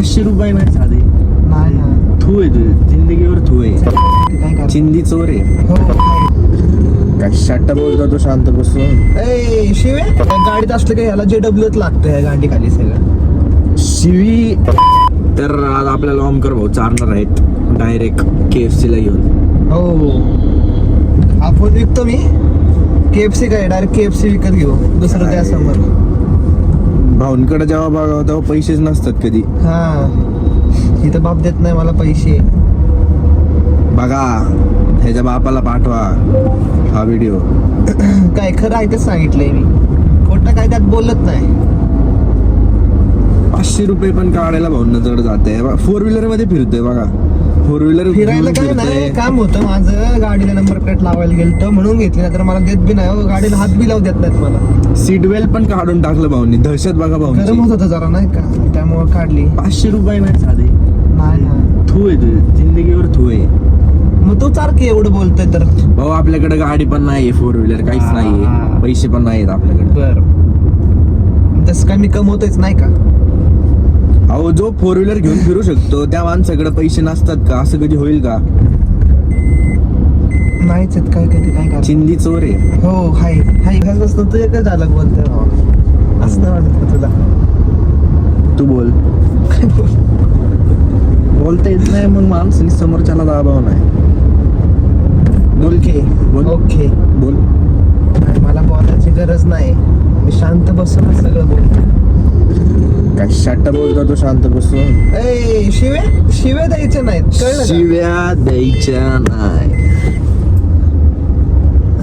500 रुपये नाही साधे. नाही ना. थू आहे तुझे जिंदगीवर थू आहे. काय कर चिंदी चोर आहे. हो काय शाट्टा बोलतो तो शांत बसून. ए शिवे गाडीत असलं की ह्याला JW लागतं ह्या गाडी खाली सगळं. शिवी. तर आज आपल्याला ओमकर भाऊ चारणार आहेत डायरेक्ट KFC ला घेऊन. हो आपण विकतो मी KFC काय डायरेक्ट KFC विकत घेऊ दुसरं त्या समोर. भाऊंकडे जेव्हा बघावं तेव्हा पैसेच नसतात कधी. हा इथं बाप देत नाही मला पैसे. बघा ह्याच्या बापाला पाठवा हा व्हिडिओ. काय खरं आहे तेच सांगितलंय मी, खोटं काय त्यात बोलत नाही. 500 रुपये पण काढायला भाऊंना जड जाते. 4 व्हीलर मध्ये फिरतोय बघा. 4 व्हीलर फिरायला काय नाही काम होतं माझं, गाडीला नंबर प्लेट लावायला गेलतो म्हणून घेतली, नाही तर मला देत बी नाही हो. गाडीला हात बी लावू देत नाहीत मला. सीट बेल्ट पण काढून टाकलं भाऊंनी. दहशत बघा गरम भाऊंची. होत होतं जरा नाही का, त्यामुळे काढली. 500 रुपये नाही साधे. नाही ना. थू आहे तुझे जिंदगीवर थू आहे. मग तू चार की एवढं बोलतोय तर. भाऊ आपल्याकडे गाडी पण नाही, 4 व्हीलर काहीच हा. नाहीये, पैसे पण नाहीत आपल्याकडे. बर तसं काय मी कमवतोच नाही का. अहो जो 4 व्हीलर घेऊन फिरू शकतो त्या माणसाकडे पैसे नसतात का? असं कधी होईल का? नाहीच आहेत काय कधी काय काय. चिंदी चोर आहे. हो हाय हाय असं तू एकच झालं बोलतोय भावा. असं नाही वाटत का तुला. तू बोल. बोलता येत नाही मग माणसाने समोरच्याला दाबाव नाही. बोल की बोल. ओके बोल. आणि मला बोलायची गरज नाही, मी शांत बसून सगळं बोलतो. काय शाट्टा बोलतो तो शांत बसून. ए शिवे शिवे द्यायचे नाहीत कळलं का? शिव्या द्यायच्या नाही.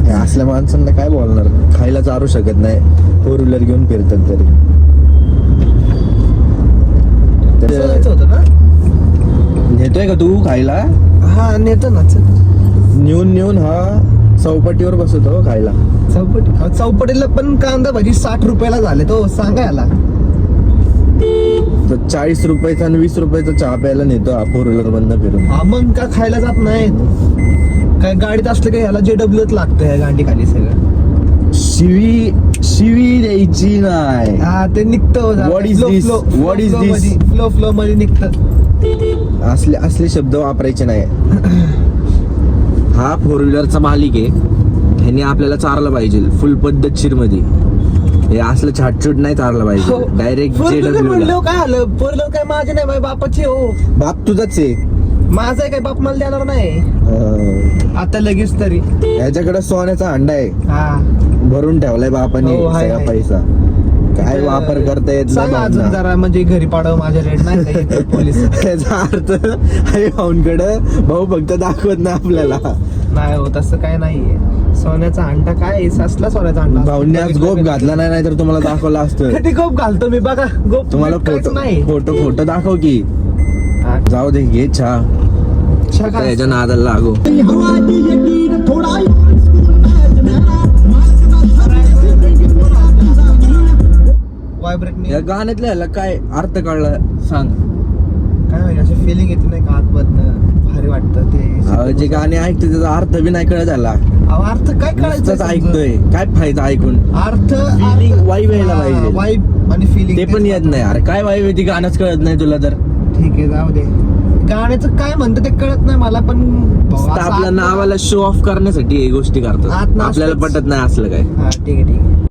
हे असल्या माणसांना काय बोलणार? खायला चारू शकत नाही, 4 व्हीलर घेऊन फिरतात तरी. तसं जायचं होतं ना. नेतोय का तू खायला? हा नेतो ना. नेऊन हा चौपाटीवर बसतो खायला. चौपटीला पण कांदा भाजी 60 रुपयाला झाले तो सांगा याला. तर 40 रुपयाचा आणि 20 रुपयाचा चहा प्यायला नेतो हा 4 व्हीलर मधनं फिरून. हा मग का खायला जात नाहीत काय, गाडीत असलं की ह्याला JW लागतं ह्या गाडी खाली सगळं. शिवी द्यायची नाही. हा ते निघतं. What is this? What is this? Flow मध्ये निघतं. असले शब्द वापरायचे नाही. हा 4 व्हीलरचा मालिक आहे, ह्याने आपल्याला चारलं पाहिजे फुल पद्धतशीर मध्ये. हे असलं छाटछूट नाही चारलं पाहिजे. Direct JW. म्हणलं काय आलं पोरलं काय माझे नाही माझ्या बापाचे हो. बाप तुझाच आहे. माझा आहे काय बाप मला देणार नाही आता लगेच तरी. ह्याच्याकडे सोन्याचा हंडा आहे, हा भरून ठेवलाय बापाने हो, हाय, सगळा हाय. पैसा. काय वापर करता येत सांग अजून नाही. जरा म्हणजे घरी पाडव माझ्या रेट नाही का येतं पोलीस. त्याचा अर्थ आहे भाऊंकडे भाऊ फक्त दाखवत नाही आपल्याला. नाही हो तसं काय नाहीये. सोन्याचा अंडा काय असला सोन्याचा अंडा. भाऊंनी आज गोप घातला नाही तर तुम्हाला दाखवला असतं. कधी गोप घालतो मी बघा. गोप तुम्हाला काहीच नाही. फोटो दाखव की. हा, जाऊ दे घे चहा. शका. याच्या नादाला लागू. व्हायब्रेट या गाण्यातल्या ह्याला काय अर्थ कळला सांग. काय माहिती अशी फिलिंग येते नाही का आतमधनं भारी वाटतं ते. जे गाणे ऐकते त्याचा अर्थ बी नाही कळत त्याला. अहो, अर्थ काय नुसतंच कळायचं ऐकतोय. काय फायदा ऐकून? अर्थ Feeling, vibe यायला पाहिजे. वाईब आणि फिलिंग ते पण येत नाही. अरे काय वाईब आहे ती गाणंच कळत नाही तुला तर. ठीक आहे जाऊ दे. गाण्याचं काय म्हणतं ते कळत नाही मला पण. नुसतं आपल्या नावाला शो ऑफ करण्यासाठी हे गोष्टी करतात. आत नाचतोच. आपल्याला पटत नाही असलं काय. हा ठीक आहे ठीक आहे.